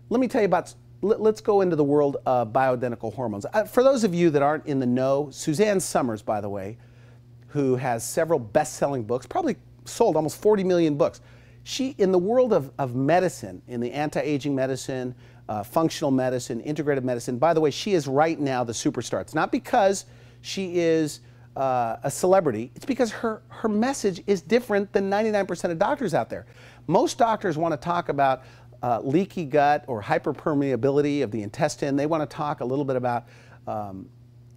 let me tell you about, let's go into the world of bioidentical hormones. For those of you that aren't in the know, Suzanne Summers, by the way, who has several best-selling books, probably sold almost 40 million books. She, in the world of medicine, in the anti-aging medicine, functional medicine, integrative medicine, by the way, she is right now the superstar. It's not because she is a celebrity, it's because her message is different than 99% of doctors out there. Most doctors want to talk about leaky gut or hyperpermeability of the intestine. They want to talk a little bit about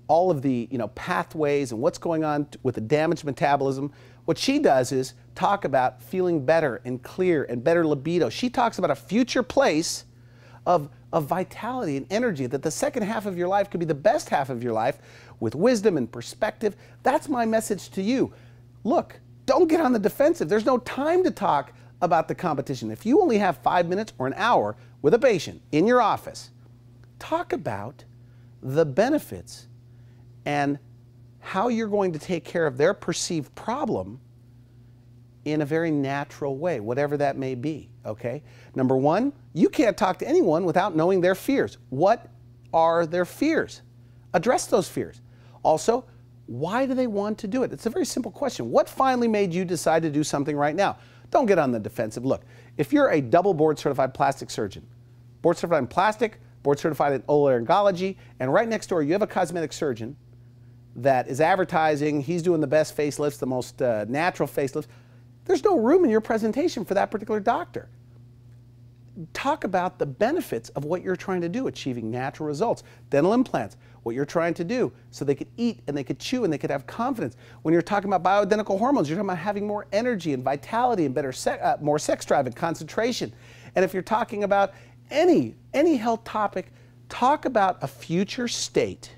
all of the pathways and what's going on with the damaged metabolism. What she does is talk about feeling better and clear and better libido. She talks about a future place of vitality and energy, that the second half of your life could be the best half of your life with wisdom and perspective. That's my message to you. Look, don't get on the defensive. There's no time to talk about the competition. If you only have 5 minutes or an hour with a patient in your office, talk about the benefits and how you're going to take care of their perceived problem in a very natural way, whatever that may be, okay? Number one, you can't talk to anyone without knowing their fears. What are their fears? Address those fears. Also, why do they want to do it? It's a very simple question. What finally made you decide to do something right now? Don't get on the defensive. Look, if you're a double board certified plastic surgeon, board certified in plastic, board certified in otolaryngology, and right next door you have a cosmetic surgeon that is advertising, he's doing the best facelifts, the most natural facelifts, there's no room in your presentation for that particular doctor. Talk about the benefits of what you're trying to do, achieving natural results. Dental implants, what you're trying to do so they could eat and they could chew and they could have confidence. When you're talking about bioidentical hormones, you're talking about having more energy and vitality and better more sex drive and concentration. And if you're talking about any health topic, talk about a future state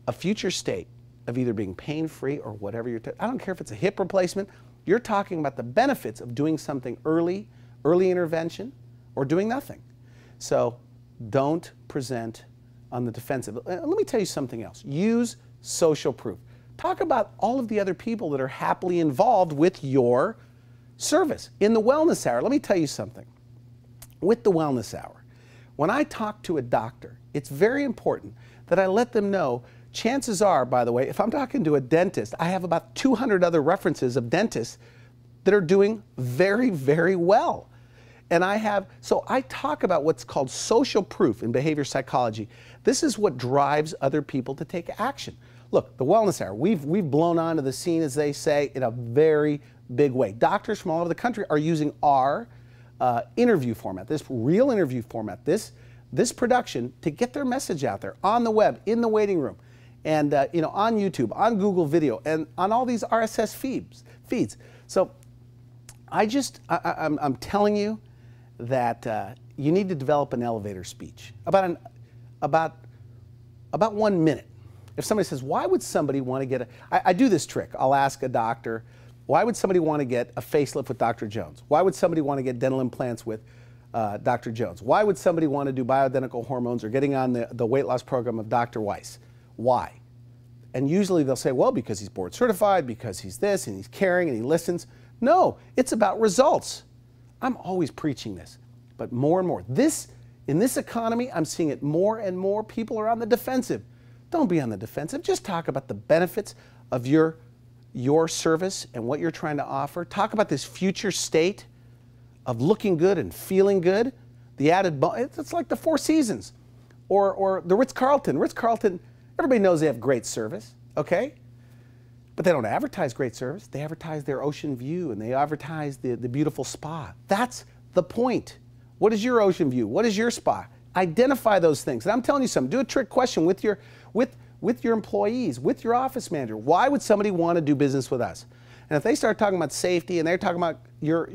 of either being pain-free or whatever you're I don't care if it's a hip replacement. You're talking about the benefits of doing something early intervention, or doing nothing. So don't present on the defensive. Let me tell you something else. Use social proof. Talk about all of the other people that are happily involved with your service. In the wellness hour, let me tell you something. With the wellness hour, when I talk to a doctor, it's very important that I let them know, chances are, by the way, if I'm talking to a dentist, I have about 200 other references of dentists that are doing very, very well. And so I talk about what's called social proof in behavior psychology. This is what drives other people to take action. Look, the wellness hour, we've blown onto the scene, as they say, in a very big way. Doctors from all over the country are using our interview format, this real interview format, this production to get their message out there on the web, in the waiting room, and on YouTube, on Google Video, and on all these RSS feeds. So I'm telling you that you need to develop an elevator speech about 1 minute. If somebody says, why would somebody want to get I do this trick. I'll ask a doctor, why would somebody want to get a facelift with Dr. Jones? Why would somebody want to get dental implants with Dr. Jones? Why would somebody want to do bioidentical hormones or getting on the weight loss program of Dr. Weiss? Why? And usually they'll say, well, because he's board certified, because he's this, and he's caring, and he listens. No, it's about results. I'm always preaching this, but more and more. In this economy, I'm seeing it more and more. People are on the defensive. Don't be on the defensive. Just talk about the benefits of your service and what you're trying to offer. Talk about this future state of looking good and feeling good. The added, it's like the Four Seasons or the Ritz-Carlton. Ritz-Carlton, everybody knows they have great service, okay? But they don't advertise great service. They advertise their ocean view and they advertise the beautiful spa. That's the point. What is your ocean view? What is your spa? Identify those things. And I'm telling you something, do a trick question with your employees, with your office manager. Why would somebody want to do business with us? And if they start talking about safety and they're talking about your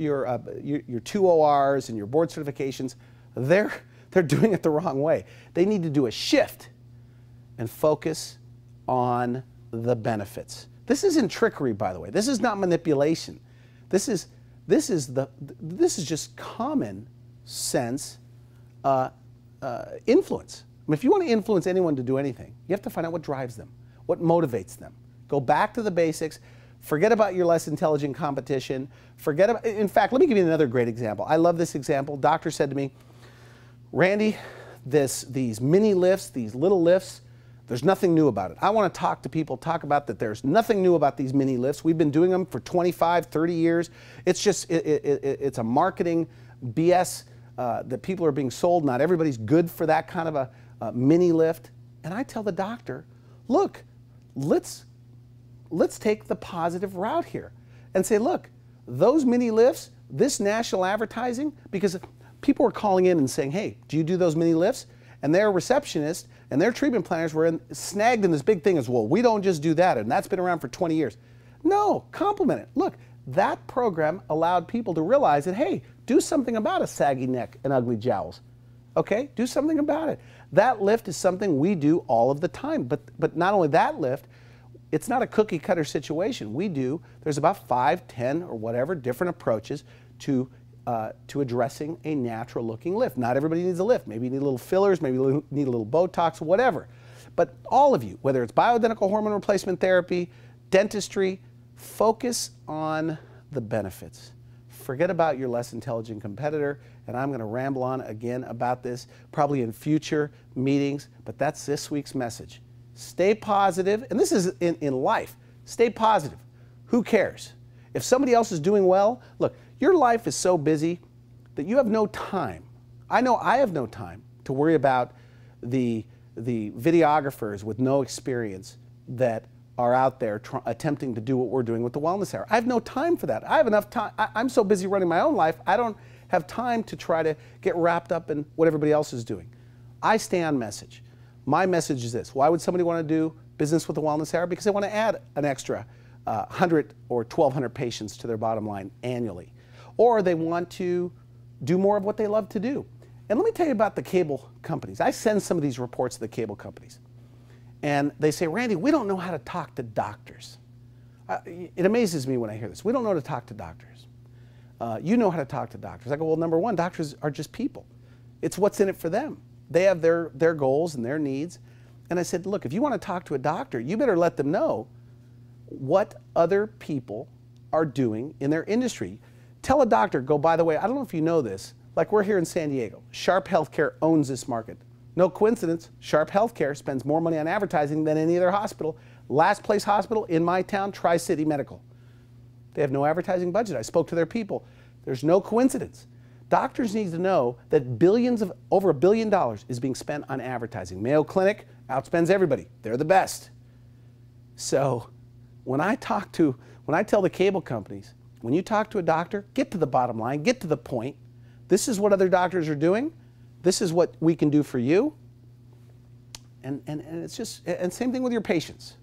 2 ORs and your board certifications, they're doing it the wrong way. They need to do a shift and focus on the benefits. This isn't trickery, by the way. This is not manipulation. This is just common sense influence. I mean, if you want to influence anyone to do anything, you have to find out what drives them, what motivates them. Go back to the basics. Forget about your less intelligent competition. In fact, let me give you another great example. I love this example. Doctor said to me, Randy, these mini lifts, these little lifts, there's nothing new about it. I want to talk to people, talk about that there's nothing new about these mini lifts. We've been doing them for 25, 30 years. It's just, it's a marketing BS that people are being sold. Not everybody's good for that kind of a mini lift. And I tell the doctor, look, let's take the positive route here and say, look, those mini lifts, this national advertising, because people were calling in and saying, hey, do you do those mini lifts? And their receptionists and their treatment planners were snagged in this big thing as, well, we don't just do that, and that's been around for 20 years. No, compliment it. Look, that program allowed people to realize that, hey, do something about a saggy neck and ugly jowls. Okay, do something about it. That lift is something we do all of the time, but not only that lift, it's not a cookie cutter situation. There's about 5, 10, or whatever different approaches to addressing a natural looking lift. Not everybody needs a lift. Maybe you need a little fillers, maybe you need a little Botox, whatever. But all of you, whether it's bioidentical hormone replacement therapy, dentistry, focus on the benefits. Forget about your less intelligent competitor, and I'm going to ramble on again about this probably in future meetings, but that's this week's message. Stay positive, and this is in life. Stay positive. Who cares? If somebody else is doing well, look, your life is so busy that you have no time. I know I have no time to worry about the videographers with no experience that are out there attempting to do what we're doing with the Wellness Hour. I have no time for that. I have enough time. I'm so busy running my own life, I don't have time to try to get wrapped up in what everybody else is doing. I stay on message. My message is this. Why would somebody want to do business with the Wellness Hour? Because they want to add an extra 100 or 1,200 patients to their bottom line annually. Or they want to do more of what they love to do. And let me tell you about the cable companies. I send some of these reports to the cable companies. And they say, Randy, we don't know how to talk to doctors. It amazes me when I hear this. We don't know how to talk to doctors. You know how to talk to doctors. I go, well, number one, doctors are just people. It's what's in it for them. They have their goals and their needs. And I said, look, if you want to talk to a doctor, you better let them know what other people are doing in their industry. Tell a doctor, go, by the way, I don't know if you know this, like we're here in San Diego. Sharp Healthcare owns this market. No coincidence, Sharp Healthcare spends more money on advertising than any other hospital. Last place hospital in my town, Tri-City Medical. They have no advertising budget. I spoke to their people. There's no coincidence. Doctors need to know that over $1 billion is being spent on advertising. Mayo Clinic outspends everybody. They're the best. So when I tell the cable companies, when you talk to a doctor, get to the bottom line, get to the point. This is what other doctors are doing. This is what we can do for you. And it's just, and same thing with your patients.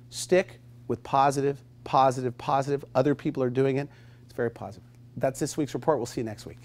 Stick with positive, positive, positive. Other people are doing it. It's very positive. That's this week's report. We'll see you next week.